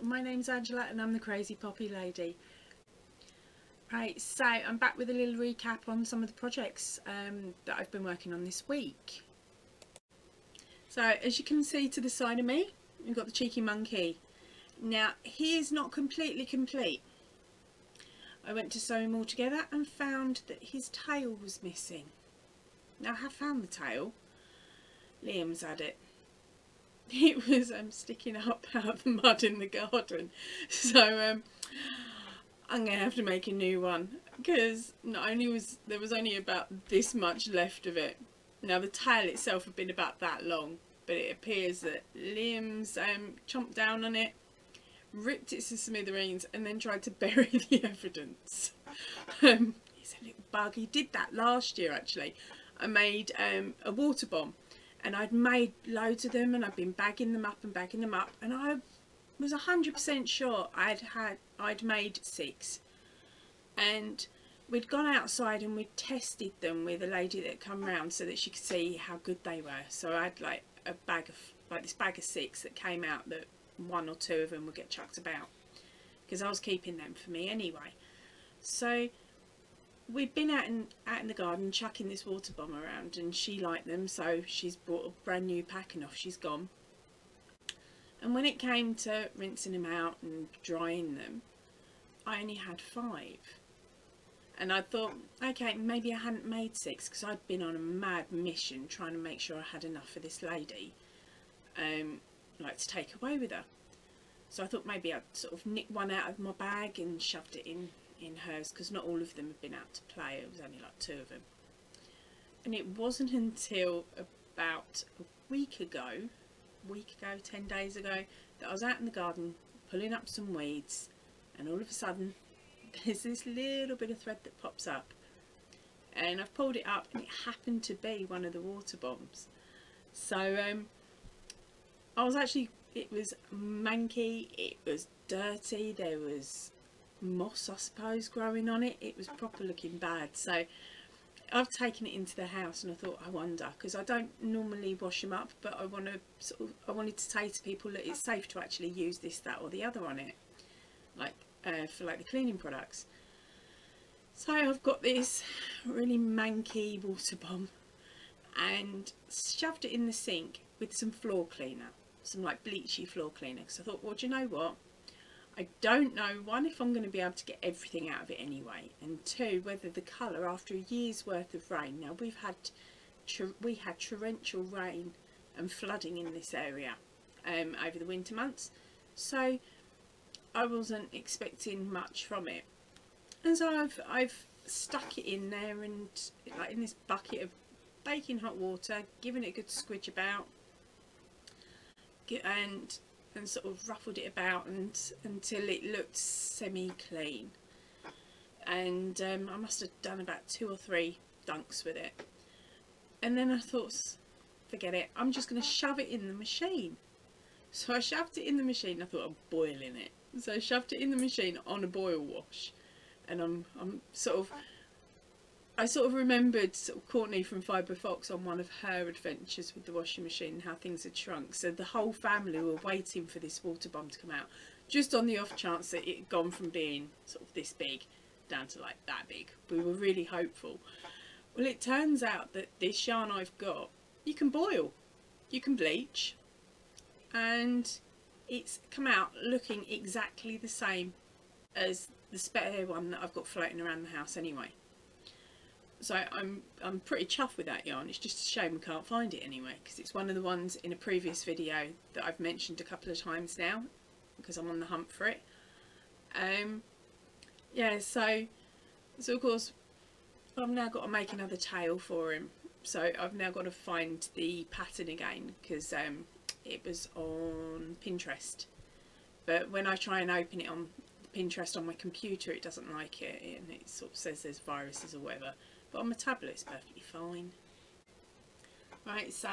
my name's Angela and I'm the Crazy Poppy Lady. Right, so I'm back with a little recap on some of the projects that I've been working on this week. So as you can see to the side of me, we've got the cheeky monkey. Now he is not completely complete. I went to sew him all together and found that his tail was missing. Now I have found the tail. Liam's had it. It was sticking up out of the mud in the garden, so I'm gonna have to make a new one, because not only was there only about this much left of it. Now the tail itself had been about that long, but it appears that Liam's chomped down on it, ripped it to smithereens, and then tried to bury the evidence. He's a little bug. He did that last year actually. I made a water bomb. And I'd made loads of them and I'd been bagging them up, and I was 100% sure I'd made 6. And we'd gone outside and we'd tested them with a lady that had come round so that she could see how good they were. So I had like a bag of this bag of 6 that came out, that 1 or 2 of them would get chucked about because I was keeping them for me anyway. So we'd been out in the garden chucking this water bomb around, and she liked them, so she's brought a brand new pack, and off she's gone. And when it came to rinsing them out and drying them, I only had 5. And I thought, okay, maybe I hadn't made 6 because I'd been on a mad mission trying to make sure I had enough for this lady, like to take away with her. So I thought maybe I'd sort of nicked one out of my bag and shoved it in hers, because not all of them have been out to play. It was only like 2 of them. And it wasn't until about a week ago, 10 days ago, that I was out in the garden pulling up some weeds, and all of a sudden there's this little bit of thread that pops up, and I've pulled it up and it happened to be one of the water bombs. So I was actually, it was manky, it was dirty, there was moss I suppose growing on it. It was proper looking bad. So I've taken it into the house, and I thought, I wonder, because I don't normally wash them up, but I wanted to say to people that it's safe to actually use this, that or the other on it, like for like the cleaning products. So I've got this really manky water bomb and shoved it in the sink with some floor cleaner, some like bleachy floor cleaner, because I thought, well, do you know what, I don't know, 1, if I'm going to be able to get everything out of it anyway, and 2, whether the colour after a year's worth of rain. Now we had torrential rain and flooding in this area over the winter months, so I wasn't expecting much from it. And so I've stuck it in there, and like in this bucket of baking hot water, giving it a good squidge about, and sort of ruffled it about until it looked semi-clean. And I must have done about 2 or 3 dunks with it, and then I thought, forget it, I'm just going to shove it in the machine. So I shoved it in the machine. I thought, I'm boiling it, so I shoved it in the machine on a boil wash, and I sort of remembered sort of Courtney from Fibre Fox on one of her adventures with the washing machine and how things had shrunk. So the whole family were waiting for this water bomb to come out, just on the off chance that it had gone from being sort of this big down to like that big. We were really hopeful. Well, it turns out that this yarn I've got, you can boil, you can bleach, and it's come out looking exactly the same as the spare one that I've got floating around the house anyway. So I'm pretty chuffed with that yarn. It's just a shame we can't find it anywhere, because it's one of the ones in a previous video that I've mentioned a couple of times now, because I'm on the hunt for it. Yeah, so of course I've now got to make another tail for him. So I've now got to find the pattern again, because it was on Pinterest, but when I try and open it on Pinterest on my computer, it doesn't like it, and it sort of says there's viruses or whatever. But on my tablet it's perfectly fine. Right, so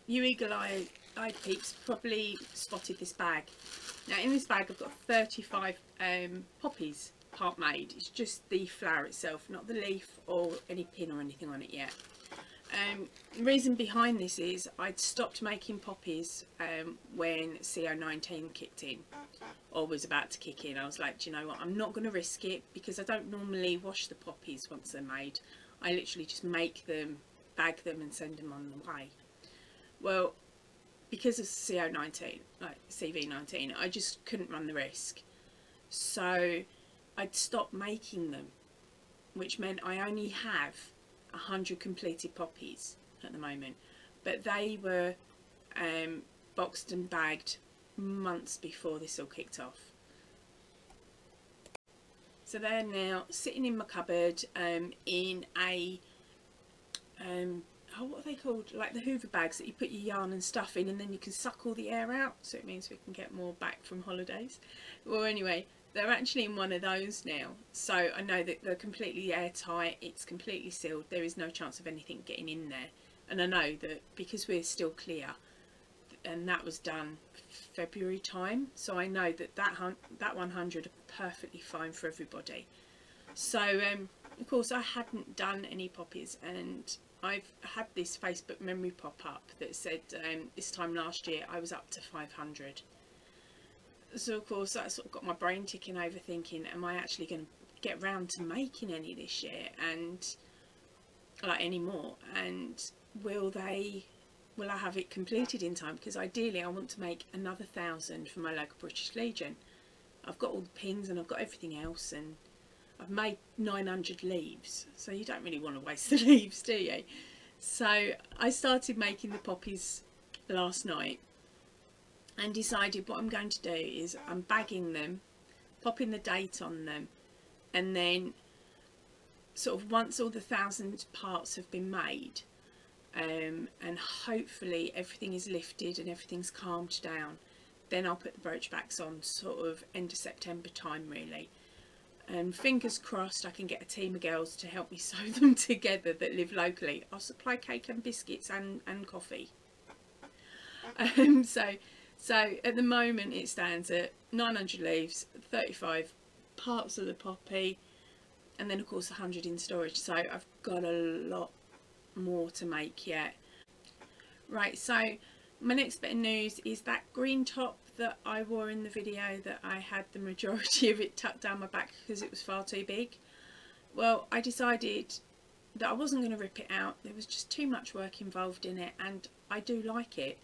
you eagle-eyed peeps probably spotted this bag. Now in this bag I've got 35 poppies, part made. It's just the flower itself, not the leaf or any pin or anything on it yet. the reason behind this is I'd stopped making poppies when CO19 kicked in, or was about to kick in. I was like, do you know what, I'm not going to risk it, because I don't normally wash the poppies once they're made. I literally just make them, bag them and send them on the way. Well, because of CO19, like CV19, I just couldn't run the risk. So I'd stopped making them, which meant I only have 100 completed poppies at the moment, but they were boxed and bagged months before this all kicked off. So they're now sitting in my cupboard in a oh, what are they called, like the Hoover bags that you put your yarn and stuff in, and then you can suck all the air out, so it means we can get more back from holidays. Well, anyway, they're actually in one of those now, so I know that they're completely airtight, it's completely sealed, there is no chance of anything getting in there. And I know that because we're still clear, and that was done February time, so I know that that 100 are perfectly fine for everybody. So of course I hadn't done any poppies, and I've had this Facebook memory pop up that said this time last year I was up to 500. So of course that sort of got my brain ticking over, thinking, am I actually going to get round to making any this year, and like any more, and will I have it completed in time? Because ideally I want to make another 1,000 for my local British Legion. I've got all the pins and I've got everything else, and I've made 900 leaves, so you don't really want to waste the leaves, do you? So I started making the poppies last night and decided what I'm going to do is I'm bagging them, popping the date on them, and then sort of once all the 1,000 parts have been made, and hopefully everything is lifted and everything's calmed down, then I'll put the brooch backs on sort of end of September time really. And fingers crossed I can get a team of girls to help me sew them together that live locally. I'll supply cake and biscuits and coffee. So at the moment it stands at 900 leaves, 35 parts of the poppy, and then of course 100 in storage. So I've got a lot more to make yet. Right, so my next bit of news is that green top that I wore in the video that I had the majority of it tucked down my back because it was far too big. Well, I decided that I wasn't going to rip it out. There was just too much work involved in it, and I do like it,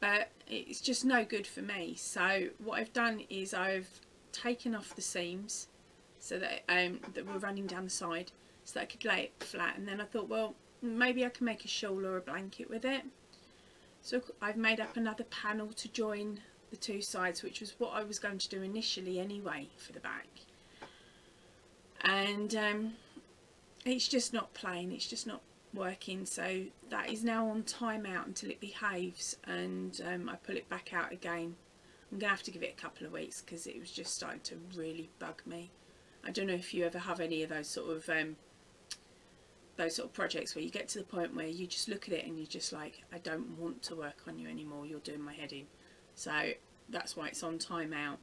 but it's just no good for me. So what I've done is I've taken off the seams so that that were running down the side, so that I could lay it flat, and then I thought, well, maybe I can make a shawl or a blanket with it. So I've made up another panel to join the two sides, which was what I was going to do initially anyway for the back. And it's just not playing, it's just not working, so that is now on timeout until it behaves, and I pull it back out again. I'm going to have to give it a couple of weeks because it was just starting to really bug me. I don't know if you ever have any of those sort of projects where you get to the point where you just look at it and you're just like, I don't want to work on you anymore, you're doing my head in. So that's why it's on timeout.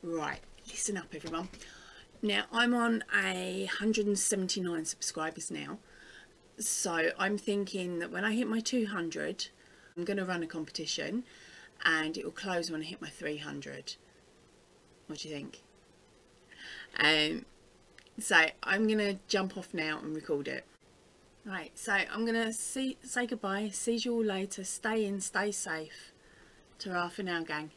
Right, listen up everyone. Now I'm on 179 subscribers now, so I'm thinking that when I hit my 200 I'm going to run a competition, and it will close when I hit my 300. What do you think? So I'm going to jump off now and record it. Right, so I'm going to say goodbye, see you all later, stay in, stay safe. Ta-ra for now, gang.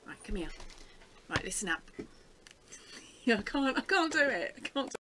Right, come here. Right, listen up. I can't do it. I can't do it.